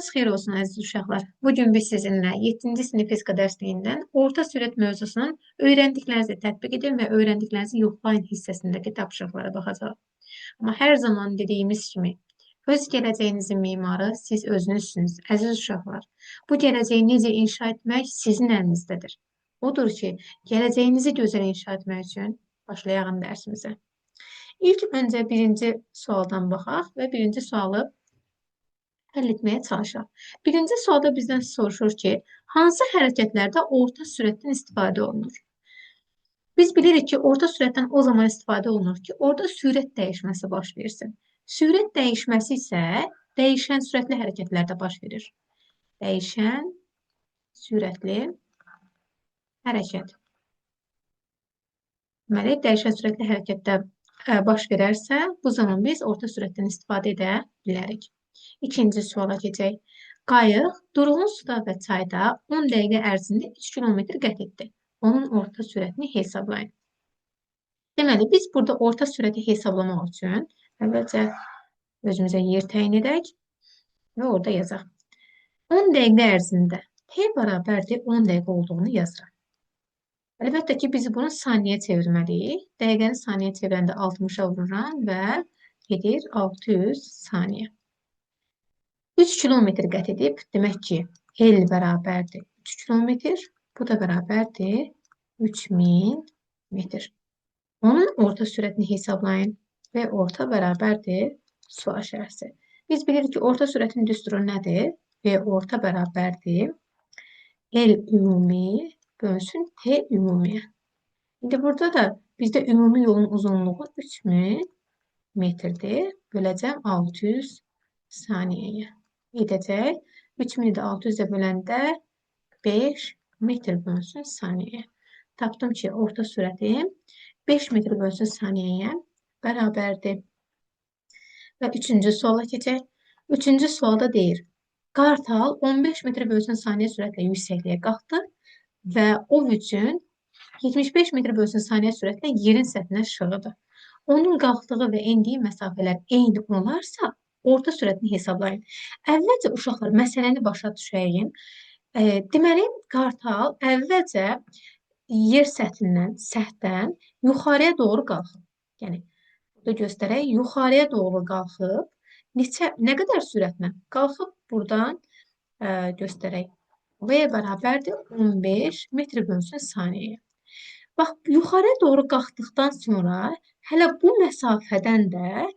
Sabahınız xeyir olsun əziz uşaqlar. Bugün biz sizinlə 7-ci sinif fizika dərsliyindən orta sürət mövzusunun öyrəndiklərinizi tətbiq edin və öyrəndiklərinizi yoxlayın hissəsindəki tapşırıqlara baxacağıq. Amma hər zaman dediyimiz kimi, öz gələcəyinizin mimarı siz özünüzsünüz, əziz uşaqlar. Bu gələcəyi necə inşa etmək sizin əlinizdədir. Odur ki, gələcəyinizi gözəl inşa etmək üçün başlayaq dərsimizə. İlk öncə birinci sualdan baxaq və birinci sualı həll etməyə çalışaq. Birinci sualda bizdən soruşur ki, hansı hərəkətlərdə orta sürətdən istifadə olunur? Biz bilirik ki, orta sürətdən o zaman istifadə olunur ki, orada sürət dəyişməsi baş versin. Sürət dəyişməsi isə dəyişən sürətli hərəkətlərdə baş verir. Dəyişən sürətli hərəkət. Deməli, dəyişən sürətli hərəkətdə baş verərsə, bu zaman biz orta sürətdən istifadə edə bilərik. İkinci suala keçək. Qayıq durğun suda və çayda 10 dəqiqə ərzində 3 kilometr qət etdi. Onun orta sürətini hesablayın. Deməli, biz burada orta sürəti hesablamaq üçün əvvəlcə özümüzə yer təyin edək və orada yazaq. 10 dəqiqə ərzində T bərabərdir 10 dəqiqə olduğunu yazırıq. Əlbəttə ki, biz bunu saniyyə çevirməliyik. Dəqiqəni saniyyə çevirəndə 60-a vururam və gedir 600 saniyə. 3 kilometr qət edib, demək ki, L bərabərdir 3 kilometr, bu da bərabərdir 3000 metr. Onun orta sürətini hesablayın və orta bərabərdir sual işarəsi. Biz bilirik ki, orta sürətin düsturu nədir? V orta bərabərdir L ümumi bölünsün T ümumiyə. İndi burada da bizdə ümumi yolun uzunluğu 3000 metrdir. Böləcəm 600 saniyəyə. Edəcək. 3000-i də 600-ə böləndə 5 metr bölünsün saniyəyə. Tapdım ki, orta sürətim 5 metr bölünsün saniyəyə bərabərdir. Və üçüncü suala keçək. Üçüncü sualda deyir, qartal 15 metr bölünsün saniyə sürətlə yüksəkliyə qalxdı və ov üçün 75 metr bölünsün saniyə sürətlə yerin səthinə şığıdı. Onun qalxdığı və endiyi məsafələr eyni olarsa, orta sürətini hesablayın. Əvvəlcə uşaqlar məsələni başa düşəyin. Deməli, qartal əvvəlcə yer səthdən yuxarıya doğru qalxıb. Yəni, burada göstərək, yuxarıya doğru qalxıb, nə qədər sürətlə? Qalxıb buradan göstərək. V bərabərdir 15 metr bölünsün saniyəyə. Bax, yuxarıya doğru qalxdıqdan sonra hələ bu məsafədən də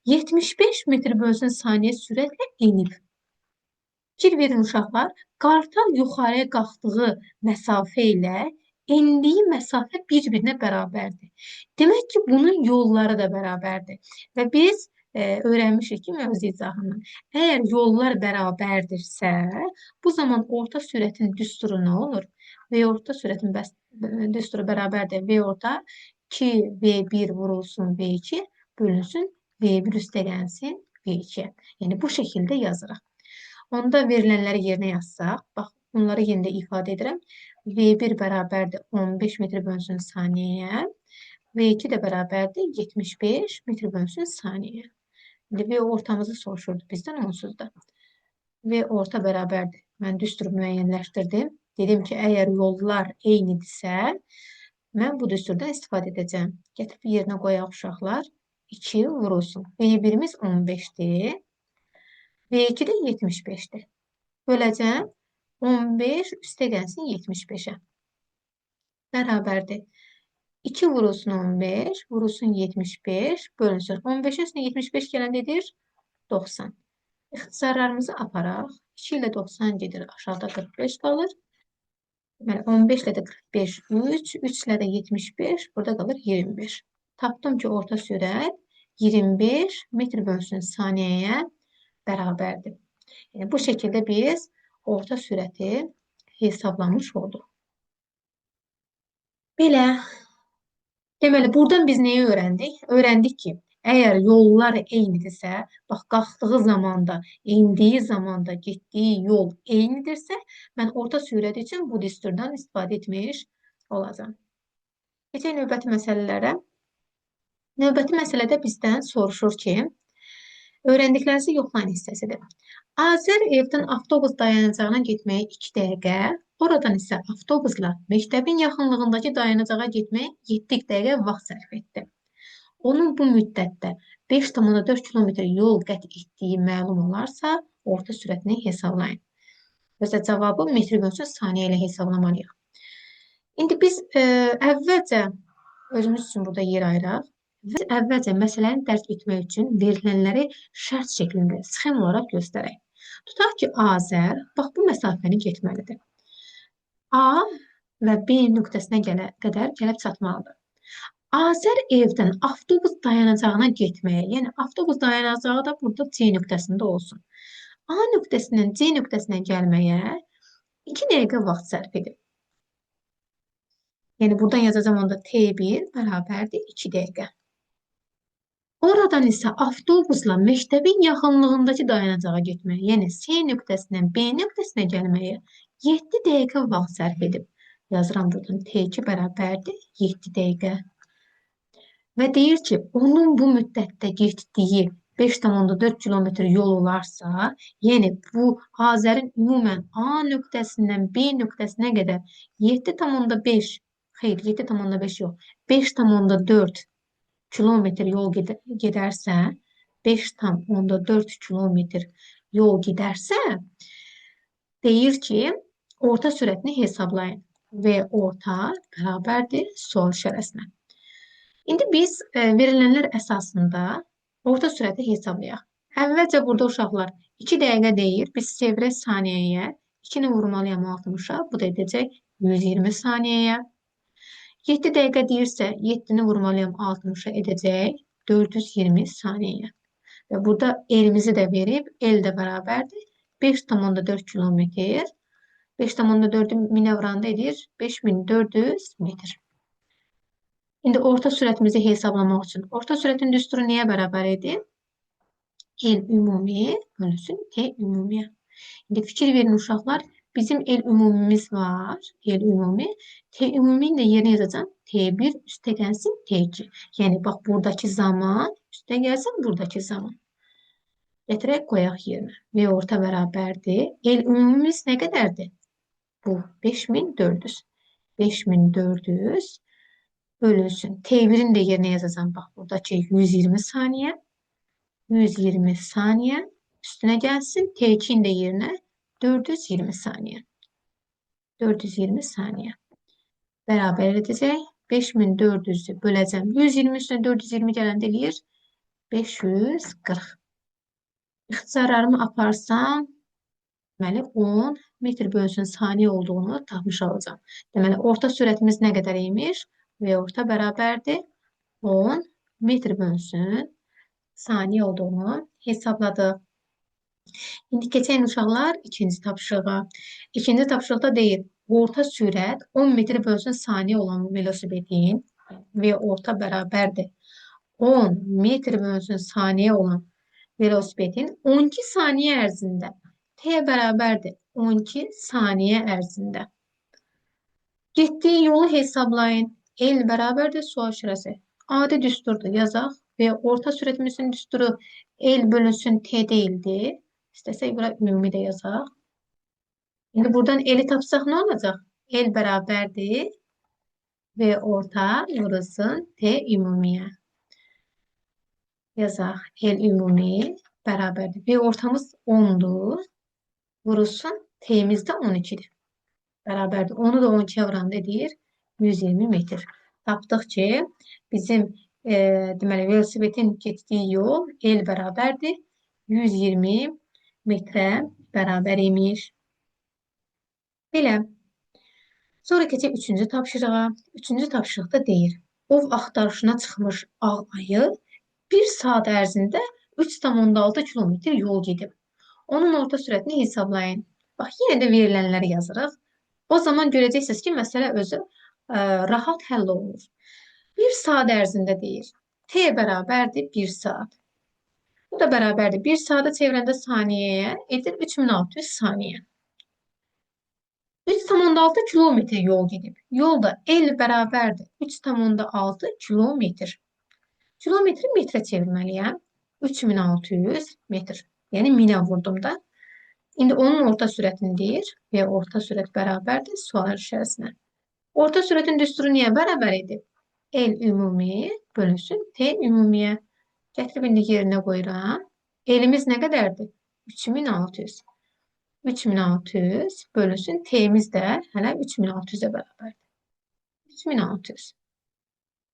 75 metr bölünsün saniyə sürətlə enib. Fikir verin uşaqlar, qartal yuxarıya qalxdığı məsafə ilə endiyi məsafə bir-birinə bərabərdir. Demək ki, bunun yolları da bərabərdir. Və biz öyrənmişik ki, mövzu izahından. Əgər yollar bərabərdirsə, bu zaman orta sürətin düsturu nə olur? V orta sürətin düsturu bərabərdir. V orta 2V1 vurulsun V2 bölünsün V1 üstələnsin V2. Yəni, bu şəkildə yazırıq. Onda verilənləri yerinə yazsaq, bax, bunları yenə də ifadə edirəm. V1 bərabərdir 15 metr bölünsün saniyəyə. V2 də bərabərdir 75 metr bölünsün saniyəyə. V ortamızı soruşurdu bizdən onsuz da. V orta bərabərdir. Mən düsturu müəyyənləşdirdim. Dedim ki, əgər yollar eynidirsə, mən bu düsturdan istifadə edəcəm. Gətirib yerinə qoyaq uşaqlar. 2 vurulsun. V1-imiz 15-dir. V2 də 75-dir. Böləcəm. 15 üstə gəlsin 75-ə. Bərabərdir. 2 vurulsun 15, vurulsun 75, bölünsün. 15-in üstünə 75 gələndir 90. İxtisarlarımızı aparaq. 2 ilə 90 gedir. Aşağıda 45 qalır. Deməli, 15 ilə də 45, 3 ilə də 75, burada qalır 25. Tapdım ki, orta sürət 25 metr bölünsün saniyəyə bərabərdir. Yəni, bu şəkildə biz orta sürəti hesablamış olduq. Belə. Deməli, buradan biz nəyi öyrəndik? Öyrəndik ki, əgər yollar eynidirsə, bax, qalxdığı zamanda, indiyi zamanda getdiyi yol eynidirsə, mən orta sürət üçün bu düsturdan istifadə etmiş olacam. Keçək növbəti məsələlərə. Növbəti məsələdə bizdən soruşur ki, Öyrəndiklərinizi yoxlayın hissəsidir. Azər evdən avtobus dayanacağına getməyə 2 dəqiqə, oradan isə avtobusla məktəbin yaxınlığındakı dayanacağa getməyə 7 dəqiqə vaxt sərf etdi. Onun bu müddətdə 5,4 kilometr yol qət etdiyi məlum olarsa, orta sürətini hesablayın. Özə cavabı metr bölsün saniyə ilə hesablamalıyıq. İndi biz əvvəlcə özümüz üçün burada yer ayıraq. Biz əvvəlcə məsələni dərk etmək üçün verilənləri şərt şəklində sxem olaraq göstərək. Tutaq ki, Azər bax bu məsafəni getməlidir. A və B nöqtəsinə qədər gəlib çatmalıdır. Azər evdən avtobus dayanacağına getməyə, yəni avtobus dayanacağı da burada C nöqtəsində olsun. A nöqtəsindən C nöqtəsinə gəlməyə 2 dəqiqə vaxt sərf edib. Yəni buradan yazacağım onda T1 bərabərdir 2 dəqiqə. Oradan isə avtobusla məktəbin yaxınlığındakı dayanacağa getməyə, yəni C nöqtəsindən B nöqtəsinə gəlməyə 7 dəqiqə vaxt sərf edib. Yazıram buradan T2 bərabərdir 7 dəqiqə. Və deyir ki, onun bu müddətdə getdiyi 5,4 kilometr yol olarsa, yəni bu Azərin ümumən A nöqtəsindən B nöqtəsinə qədər 7,5, xeyr 7,5 yox, 5,4 kilometr yol gedərsə, 5,4 kilometr yol gedərsə, deyir ki, orta sürətini hesablayın və orta bərabərdir sual işarəsinə. İndi biz verilənlər əsasında orta sürəti hesablayaq. Əvvəlcə burada uşaqlar 2 dəqiqə deyir, biz çevirək saniyəyə, 2-ni vurmalıyam 60-a, bu da edəcək 120 saniyəyə. 7 dəqiqə deyirsə, 7-ni vurmalıyam 60-a edəcək 420 saniyəyə. Və burada elimizi də verib, el də bərabərdir 5,4 kilometr. 5,4-ü minə vuranda edir 5400 metr. İndi orta sürətimizi hesablamaq üçün orta sürətin düsturu nəyə bərabər edir? El ümumi bölünsün T ümumiyə. İndi fikir verin uşaqlar, bizim el ümumimiz var. El ümumi. T ümumini də yerinə yazacağım. T1 üstə gəlsin T2. Yəni, bax, buradakı zaman üstə gəlsin buradakı zaman. Gətirək, qoyaq yerinə. Və orta bərabərdir. El ümumimiz nə qədərdir? Bu 5400. 5400 bölünsün. T1'in də yerinə yazacağım. Bax, buradakı 120 saniyə. 120 saniyə. Üstünə gəlsin. T2'in də yerinə 420 saniyə. 420 saniyə. Bərabər edəcək. 5400'ü böləcəm. 120 üstünə 420 gələndə eləyir 540. İxtisarlarımı aparsam, deməli 10 metr bölünsün saniyə olduğunu tapmış olacağım. Deməli, orta sürətimiz nə qədər imiş? Və orta bərabərdir 10 metr bölünsün saniyə olduğunu hesabladıq. İndi keçən uşaqlar ikinci tapşırığa. İkinci tapşırıqda deyir, orta sürət 10 metr bölünsün saniyə olan velosipetin və orta bərabərdir 10 metr bölünsün saniyə olan velosipetin 12 saniyə ərzində T bərabərdir 12 saniyə ərzində. Getdiyi yolu hesablayın. El bərabərdir sual işarəsi. Adi düsturdur yazaq və orta sürətimizin düsturu el bölünsün T deyildi. İstəsək bura ümumi də yazaq. İndi buradan eli tapsaq nə olacaq? El bərabərdir və orta vurulsun T ümumiyə. Yazaq. El ümumi bərabərdir. Və ortamız 10'dur. Vurulsun T'miz də 12'dir. Bərabərdir. Onu da 12'yə vuranda edir 120 metr. Tapdıq ki, bizim deməli, velosipetin getdiyi yol el bərabərdir 120 metrə bərabər imiş. Belə. Sonra keçək 3-cü tapşırığa. 3-cü tapşırıqda deyir, ov axtarışına çıxmış ağ ayı 1 saat ərzində 3,6 kilometr yol gedib. Onun orta sürətini hesablayın. Bax, yenə də verilənləri yazırıq. O zaman görəcəksiniz ki, məsələ özü rahat həll olunur. 1 saat ərzində deyir. T bərabərdir 1 saat. Bu da bərabərdir. 1 saata çevirəndə saniyəyə edir 3600 saniyə. 3,6 kilometr yol gedib. Yolda el bərabərdir 3,6 kilometr. Kilometri metrə çevirməliyəm. 3600 metr. Yəni 1000-ə vurdum da. İndi onun orta sürətini deyir və orta sürət bərabərdir sual içərisinə. Orta sürətin düsturu niyə bərabər idi? L ümumi bölünsün T ümumiyə. Gətirib indi yerinə qoyuram. Elimiz nə qədərdir? 3600. 3600 bölünsün T'miz də hələ 3600-ə bərabərdir. 3600.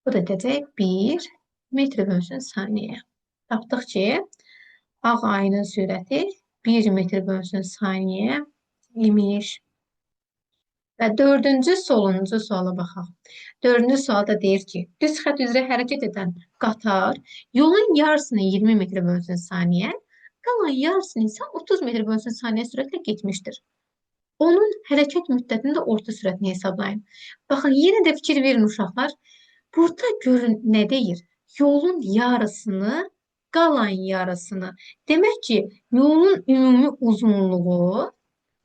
Bu da deyəcək 1 metr bölünsün saniyəyə. Tapdıq ki, ağ ayının sürəti 1 metr bölünsün saniyəyə imiş. Və dördüncü, sonuncu suala baxaq. Dördüncü sualda deyir ki, düz xətt üzrə hərəkət edən qatar yolun yarısını 20 metr bölünsün saniyə, qalan yarısını isə 30 metr bölünsün saniyə sürətlə getmişdir. Onun hərəkət müddətini də orta sürətini hesablayın. Baxın, yenə də fikir verin uşaqlar. Burada görün nə deyir? Yolun yarısını, qalan yarısını. Demək ki, yolun ümumi uzunluğu,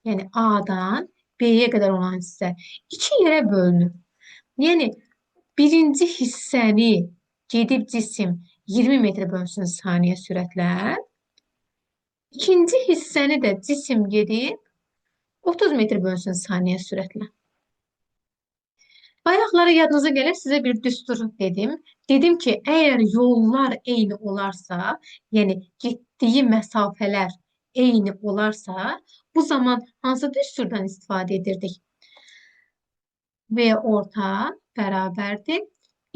yəni A-dan B-yə qədər olan hissə 2 yerə bölünür. Yəni, birinci hissəni gedib cisim 20 metr bölünsün saniyə sürətlə, ikinci hissəni də cisim gedib 30 metr bölünsün saniyə sürətlə. Bayaqları yadınıza gəlir, sizə bir düstur dedim. Dedim ki, əgər yollar eyni olarsa, yəni getdiyi məsafələr eyni olarsa, bu zaman hansı düsturdan istifadə edirdik? V orta bərabərdir.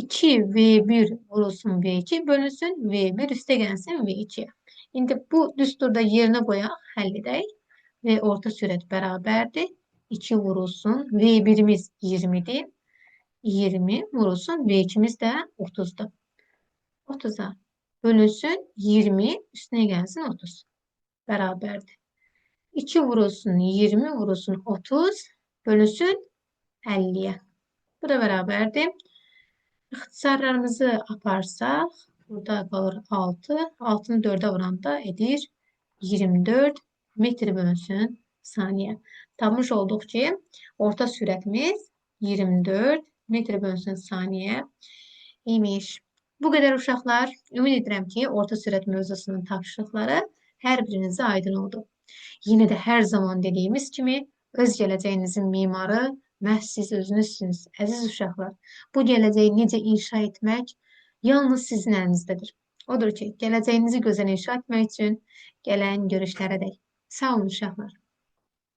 2V1 vurulsun V2 bölünsün V1 üstə gəlsin V2-yə. İndi bu düsturda yerinə qoyaq, həll edək. V orta sürət bərabərdir. 2 vurulsun V1-imiz 20-dir. 20 vurulsun V2'miz də 30'dur. 30'a bölünsün 20 üstüne gəlsin 30. Bərabərdir. 2 vurulsun 20 vurulsun 30 bölünsün 50'ye. Bu da bərabərdir. İxtisarlarımızı aparsaq, burada qalır 6. 6'nı 4'ə vuranda edir 24 metr bölünsün saniyə. Tapmış olduq ki, orta sürətimiz 24 metr bölünsün saniyə imiş. Bu qədər uşaqlar. Ümid edirəm ki, orta sürət mövzusunun tapşırıqları hər birinizə aydın oldu. Yenə də hər zaman dediyimiz kimi, öz gələcəyinizin mimarı məhz siz özünüzsünüz, əziz uşaqlar. Bu gələcəyi necə inşa etmək yalnız sizin əlinizdədir. Odur ki, gələcəyinizi gözəl inşa etmək üçün gələn görüşlərə dək. Sağ olun uşaqlar.